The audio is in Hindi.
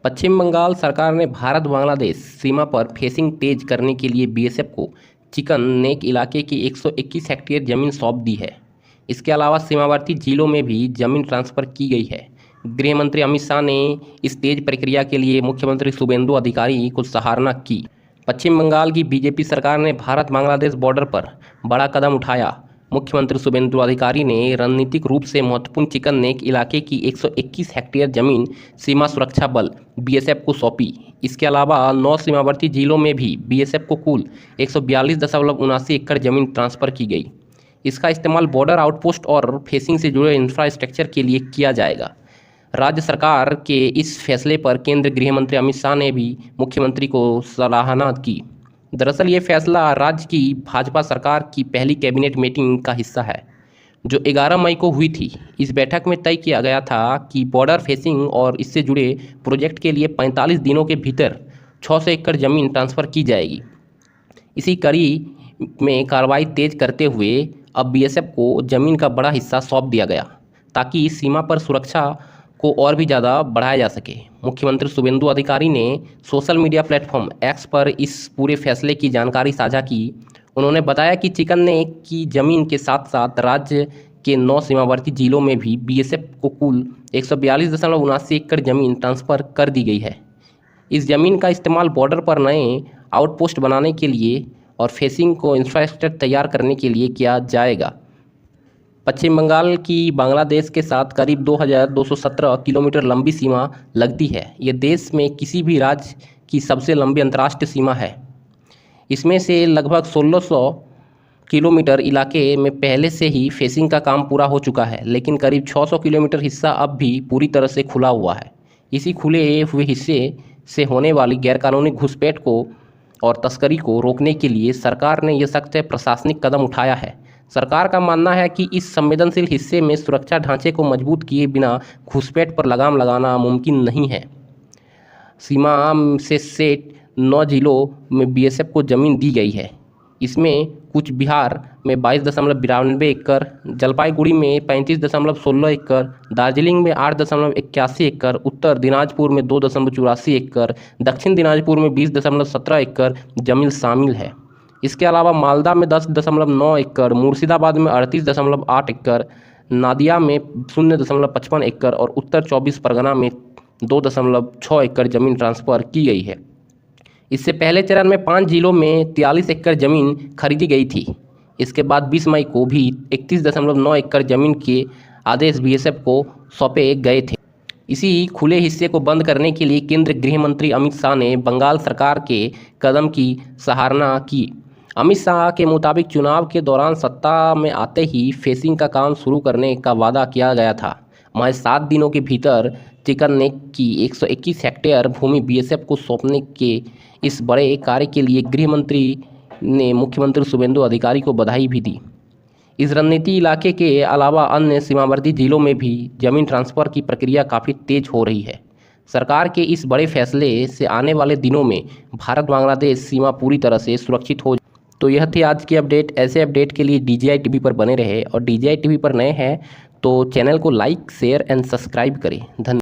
पश्चिम बंगाल सरकार ने भारत बांग्लादेश सीमा पर फेंसिंग तेज करने के लिए बीएसएफ को चिकन नेक इलाके की 121 हेक्टेयर जमीन सौंप दी है। इसके अलावा सीमावर्ती जिलों में भी जमीन ट्रांसफर की गई है। गृह मंत्री अमित शाह ने इस तेज प्रक्रिया के लिए मुख्यमंत्री शुभेंदु अधिकारी को सराहना की। पश्चिम बंगाल की बीजेपी सरकार ने भारत बांग्लादेश बॉर्डर पर बड़ा कदम उठाया। मुख्यमंत्री शुभेंदु अधिकारी ने रणनीतिक रूप से महत्वपूर्ण चिकन नेक इलाके की 121 हेक्टेयर जमीन सीमा सुरक्षा बल बीएसएफ को सौंपी। इसके अलावा 9 सीमावर्ती जिलों में भी बीएसएफ को कुल 142.79 एकड़ जमीन ट्रांसफर की गई। इसका इस्तेमाल बॉर्डर आउटपोस्ट और फेंसिंग से जुड़े इंफ्रास्ट्रक्चर के लिए किया जाएगा। राज्य सरकार के इस फैसले पर केंद्रीय गृह मंत्री अमित शाह ने भी मुख्यमंत्री को सराहना की। दरअसल ये फैसला राज्य की भाजपा सरकार की पहली कैबिनेट मीटिंग का हिस्सा है, जो 11 मई को हुई थी। इस बैठक में तय किया गया था कि बॉर्डर फेंसिंग और इससे जुड़े प्रोजेक्ट के लिए 45 दिनों के भीतर 600 एकड़ जमीन ट्रांसफ़र की जाएगी। इसी कड़ी में कार्रवाई तेज करते हुए अब बीएसएफ को जमीन का बड़ा हिस्सा सौंप दिया गया, ताकि सीमा पर सुरक्षा को और भी ज़्यादा बढ़ाया जा सके। मुख्यमंत्री शुभेंदु अधिकारी ने सोशल मीडिया प्लेटफॉर्म एक्स पर इस पूरे फैसले की जानकारी साझा की। उन्होंने बताया कि चिकन नेक की जमीन के साथ साथ राज्य के 9 सीमावर्ती जिलों में भी बीएसएफ को कुल 142.79 एकड़ जमीन ट्रांसफ़र कर दी गई है। इस जमीन का इस्तेमाल बॉर्डर पर नए आउटपोस्ट बनाने के लिए और फेंसिंग को इंफ्रास्ट्रक्चर तैयार करने के लिए किया जाएगा। पश्चिम बंगाल की बांग्लादेश के साथ करीब 2217 किलोमीटर लंबी सीमा लगती है। ये देश में किसी भी राज्य की सबसे लंबी अंतर्राष्ट्रीय सीमा है। इसमें से लगभग 1600 किलोमीटर इलाके में पहले से ही फेंसिंग का काम पूरा हो चुका है, लेकिन करीब 600 किलोमीटर हिस्सा अब भी पूरी तरह से खुला हुआ है। इसी खुले हुए हिस्से से होने वाली गैरकानूनी घुसपैठ को और तस्करी को रोकने के लिए सरकार ने यह सख्त प्रशासनिक कदम उठाया है। सरकार का मानना है कि इस संवेदनशील हिस्से में सुरक्षा ढांचे को मजबूत किए बिना घुसपैठ पर लगाम लगाना मुमकिन नहीं है। सीमा से सेट 9 जिलों में बीएसएफ को जमीन दी गई है। इसमें कूच बिहार में 22.92 एकड़, जलपाईगुड़ी में 35.16 एकड़, दार्जिलिंग में 8.81 एकड़, उत्तर दिनाजपुर में 2.84 एकड़, दक्षिण दिनाजपुर में 20.17 एकड़ जमीन शामिल है। इसके अलावा मालदा में 10.9 एकड़, मुर्शिदाबाद में 38.8 एकड़, नादिया में 0.55 एकड़ और उत्तर 24 परगना में 2.6 एकड़ जमीन ट्रांसफ़र की गई है। इससे पहले चरण में 5 जिलों में 43 एकड़ जमीन खरीदी गई थी। इसके बाद 20 मई को भी 31.9 एकड़ जमीन के आदेश बीएसएफ को सौंपे गए थे। इसी खुले हिस्से को बंद करने के लिए केंद्रीय गृह मंत्री अमित शाह ने बंगाल सरकार के कदम की सराहना की। अमित शाह के मुताबिक चुनाव के दौरान सत्ता में आते ही फेंसिंग का काम शुरू करने का वादा किया गया था। महज 7 दिनों के भीतर चिकन नेक की 121 हेक्टेयर भूमि बीएसएफ को सौंपने के इस बड़े कार्य के लिए गृह मंत्री ने मुख्यमंत्री शुभेंदु अधिकारी को बधाई भी दी। इस रणनीति इलाके के अलावा अन्य सीमावर्ती जिलों में भी जमीन ट्रांसफ़र की प्रक्रिया काफ़ी तेज हो रही है। सरकार के इस बड़े फैसले से आने वाले दिनों में भारत बांग्लादेश सीमा पूरी तरह से सुरक्षित हो। तो यह थी आज की अपडेट। ऐसे अपडेट के लिए DJI TV पर बने रहे और DJI TV पर नए हैं तो चैनल को लाइक, शेयर एंड सब्सक्राइब करें। धन्यवाद।